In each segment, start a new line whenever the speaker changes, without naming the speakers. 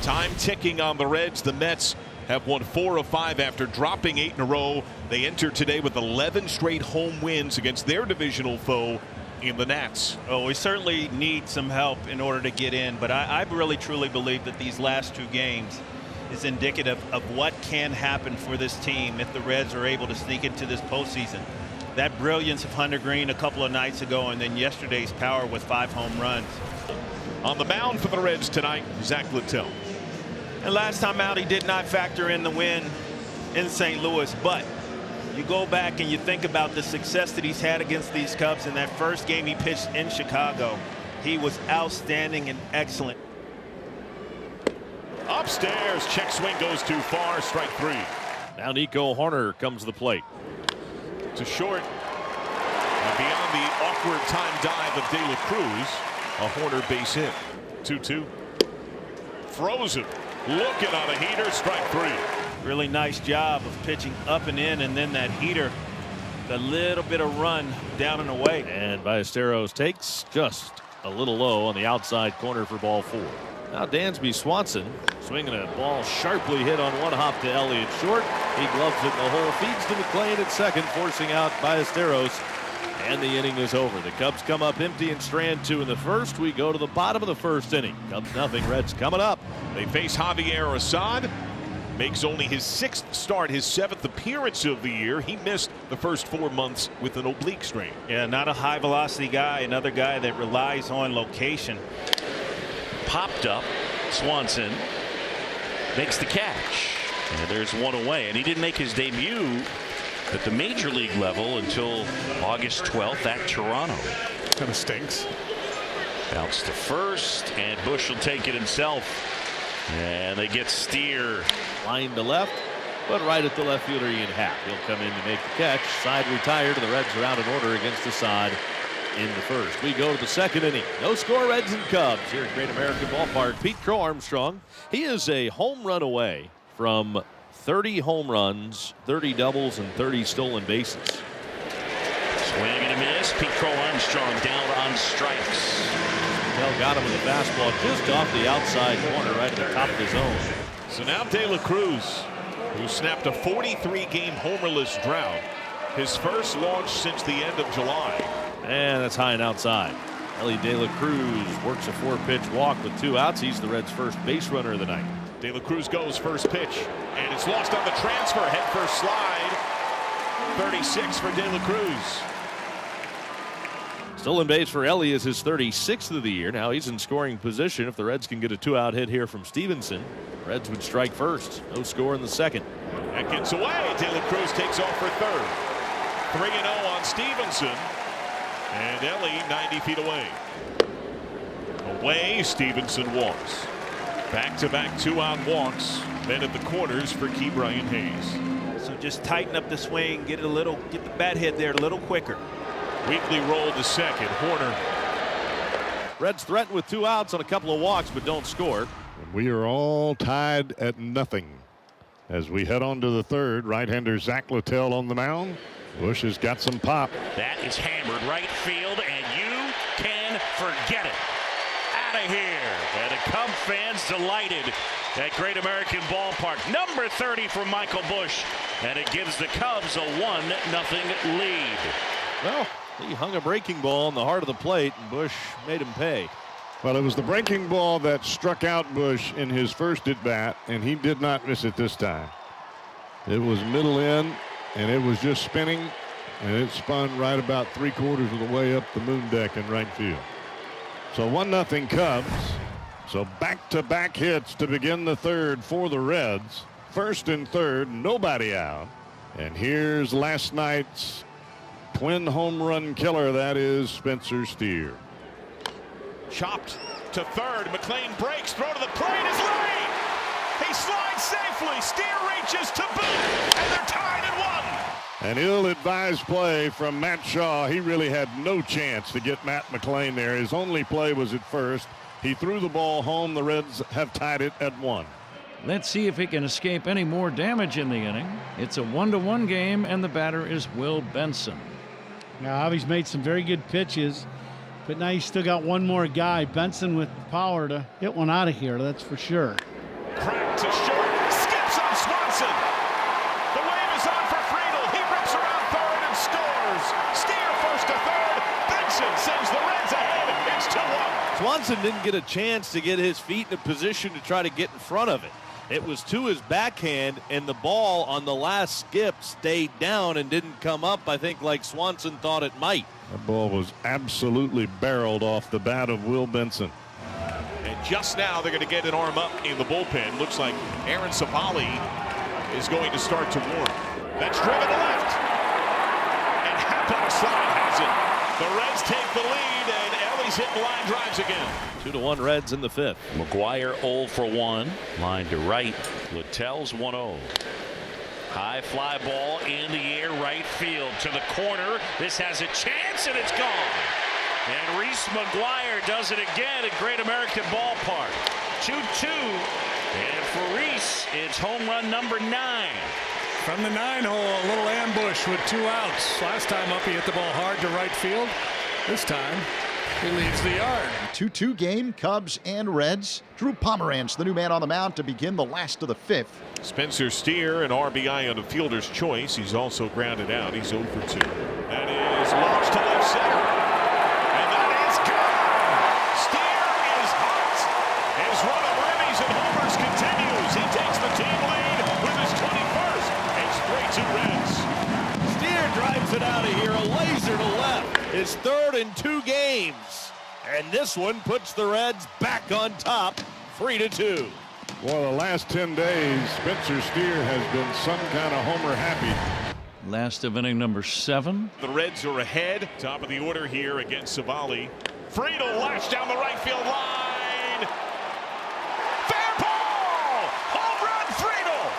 Time ticking on the Reds. The Mets have won 4 of 5 after dropping 8 in a row. They enter today with 11 straight home wins against their divisional foe in the Nats.
Oh, we certainly need some help in order to get in, but I really truly believe that these last 2 games is indicative of what can happen for this team if the Reds are able to sneak into this postseason. That brilliance of Hunter Green a couple of nights ago, and then yesterday's power with 5 home runs.
On the mound for the Reds tonight, Zach Littell.
And last time out, he did not factor in the win in St. Louis, but you go back and you think about the success that he's had against these Cubs. In that first game he pitched in Chicago, he was outstanding and excellent.
Upstairs, check swing goes too far, strike 3.
Now Nico Hoerner comes to the plate.
To short, and beyond the awkward time dive of De La Cruz, a Hoerner base hit. 2-2. Frozen, looking on a heater, strike 3.
Really nice job of pitching up and in, and then that heater, the little bit of run down and away.
And Ballesteros takes just a little low on the outside corner for ball 4. Now Dansby Swanson swinging a ball sharply hit on one hop to Elliott short. He gloves it in the hole, feeds to McLean at second, forcing out Ballesteros, and the inning is over. The Cubs come up empty in strand 2 in the first. We go to the bottom of the first inning. Cubs nothing. Reds coming up.
They face Javier Assad. Makes only his 6th start, his 7th appearance of the year. He missed the first 4 months with an oblique strain.
Yeah, not a high velocity guy. Another guy that relies on location.
Popped up. Swanson makes the catch, and there's one away. And he didn't make his debut at the major league level until August 12th at Toronto.
Kind of stinks.
Bounce to first, and Bush will take it himself. And they get Steer.
Line to left, but right at the left fielder Ian Happ. He'll come in to make the catch. Side retired, and the Reds are out in order against Assad in the first. We go to the second inning. No score, Reds and Cubs here at Great American Ballpark. Pete Crow Armstrong, he is a home run away from 30 home runs, 30 doubles, and 30 stolen bases.
Swing and a miss. Pete Crow Armstrong down on strikes.
Bell got him with a fastball just off the outside corner right at the top of the zone.
So now De La Cruz, who snapped a 43-game homerless drought, his first launch since the end of July.
And that's high and outside. Ellie De La Cruz works a 4-pitch walk with 2 outs. He's the Reds' first base runner of the night.
De La Cruz goes first pitch, and it's lost on the transfer. Head first slide. 36 for De La Cruz.
Stolen base for Ellie is his 36th of the year. Now he's in scoring position. If the Reds can get a 2-out hit here from Stevenson, Reds would strike first. No score in the second.
That gets away. De La Cruz takes off for third. 3-0 on Stevenson. And Ellie 90 feet away. Away, Stevenson walks. Back-to-back 2-out walks. Then at the corners for Key Brian Hayes.
So just tighten up the swing, get the bat hit there a little quicker.
Weekly roll to second. Hoerner.
Reds threaten with 2 outs on a couple of walks, but don't score.
We are all tied at nothing as we head on to the third. Right-hander Zach Littell on the mound. Bush has got some pop.
That is hammered right field, and you can forget it. Out of here. And the Cub fans delighted at Great American Ballpark. Number 30 for Michael Bush, and it gives the Cubs a 1-0 lead.
Well, he hung a breaking ball in the heart of the plate, and Bush made him pay.
Well, it was the breaking ball that struck out Bush in his first at-bat, and he did not miss it this time. It was middle in, and it was just spinning, and it spun right about 3/4 of the way up the moon deck in right field. So 1-0 Cubs. So back-to-back hits to begin the third for the Reds. First and third, nobody out. And here's last night's twin home run killer. That is Spencer Steer.
Chopped to third. McLean breaks. Throw to the plate is late. He slides safely. Steer reaches to boot. And they're tied at 1.
An ill-advised play from Matt Shaw. He really had no chance to get Matt McLean there. His only play was at first. He threw the ball home. The Reds have tied it at 1.
Let's see if he can escape any more damage in the inning. It's a 1-1 game, and the batter is Will Benson.
Now, Javi's made some very good pitches, but now he's still got one more guy, Benson, with power to hit one out of here, that's for sure.
Swanson didn't get a chance to get his feet in a position to try to get in front of it. It was to his backhand, and the ball on the last skip stayed down and didn't come up, I think, like Swanson thought it might.
That ball was absolutely barreled off the bat of Will Benson.
And just now they're going to get an arm up in the bullpen. Looks like Aaron Savali is going to start to warm. That's driven to left. And Happ slide has it. The Reds take the lead, and Ellie's hitting line drives again.
2-1 Reds in the fifth.
McGuire 0 for 1. Line to right. Littell's 1-0. High fly ball in the air, right field to the corner. This has a chance, and it's gone. And Reese McGuire does it again at Great American Ballpark. 2-2. And for Reese, it's home run number 9.
From the 9-hole, a little ambush with 2 outs. Last time up, he hit the ball hard to right field. This time, he leaves the yard.
2-2 game, Cubs and Reds. Drew Pomeranz, the new man on the mound to begin the last of the fifth.
Spencer Steer, an RBI on a fielder's choice. He's also grounded out. He's 0 for 2. That is launched to left center. And that is gone. Steer is hot. His run of ribbies and homers continues. He takes the team lead with his 21st. It's 3-2 Reds.
Steer drives it out of here. A laser to left. His third in 2 games. And this one puts the Reds back on top, 3-2.
Well, the last 10 days, Spencer Steer has been some kind of homer happy.
Last of inning number 7.
The Reds are ahead. Top of the order here against Savali. Friedel lash down the right field line. Fair ball! Home run Friedel!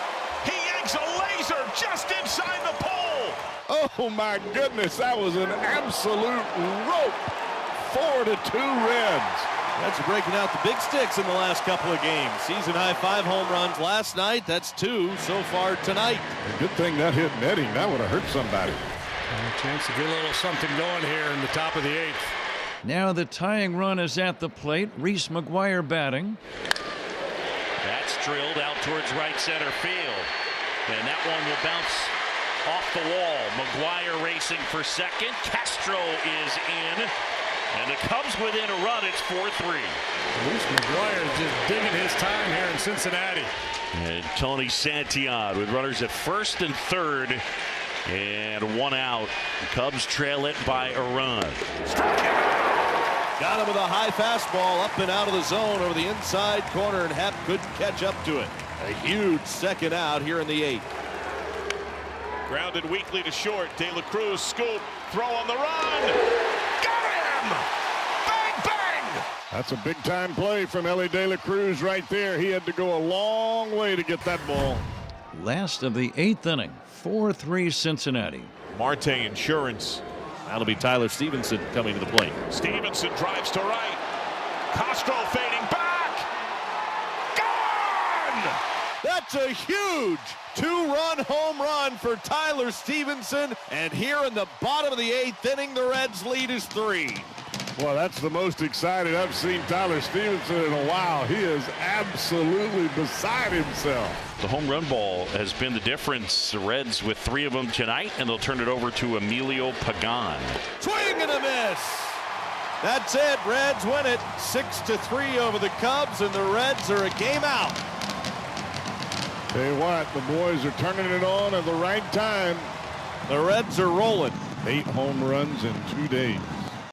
He yanks a laser just inside the pole.
Oh my goodness, that was an absolute rope. 4-2 Reds.
Reds are breaking out the big sticks in the last couple of games. Season high 5 home runs last night. That's 2 so far tonight.
Good thing that hit netting. That would have hurt somebody.
A chance to get a little something going here in the top of the 8th.
Now the tying run is at the plate. Reese McGuire batting.
That's drilled out towards right center field. And that one will bounce off the wall. McGuire racing for second. Castro is in. And the Cubs within a run. It's 4-3.
Reese McGuire is just digging his time here in Cincinnati.
And Tony Santillan with runners at first and third. And 1 out. The Cubs trail it by a run.
Got him with a high fastball up and out of the zone over the inside corner, and Happ couldn't catch up to it. A huge second out here in the 8th.
Grounded weakly to short. De La Cruz scoop. Throw on the run. Got him! Bang, bang!
That's a big time play from Ellie De La Cruz right there. He had to go a long way to get that ball.
Last of the 8th inning. 4-3 Cincinnati.
Marte Insurance.
That'll be Tyler Stevenson coming to the plate.
Stevenson drives to right. Castro fading back. Gone!
That's a huge 2-run home run for Tyler Stevenson. And here in the bottom of the 8th inning, the Reds lead is 3.
Well, that's the most excited I've seen Tyler Stevenson in a while. He is absolutely beside himself.
The home run ball has been the difference. The Reds with 3 of them tonight, and they'll turn it over to Emilio Pagan.
Swing and a miss. That's it. Reds win it 6-3 over the Cubs, and the Reds are a game out.
Tell you what, the boys are turning it on at the right time.
The Reds are rolling.
8 home runs in 2 days.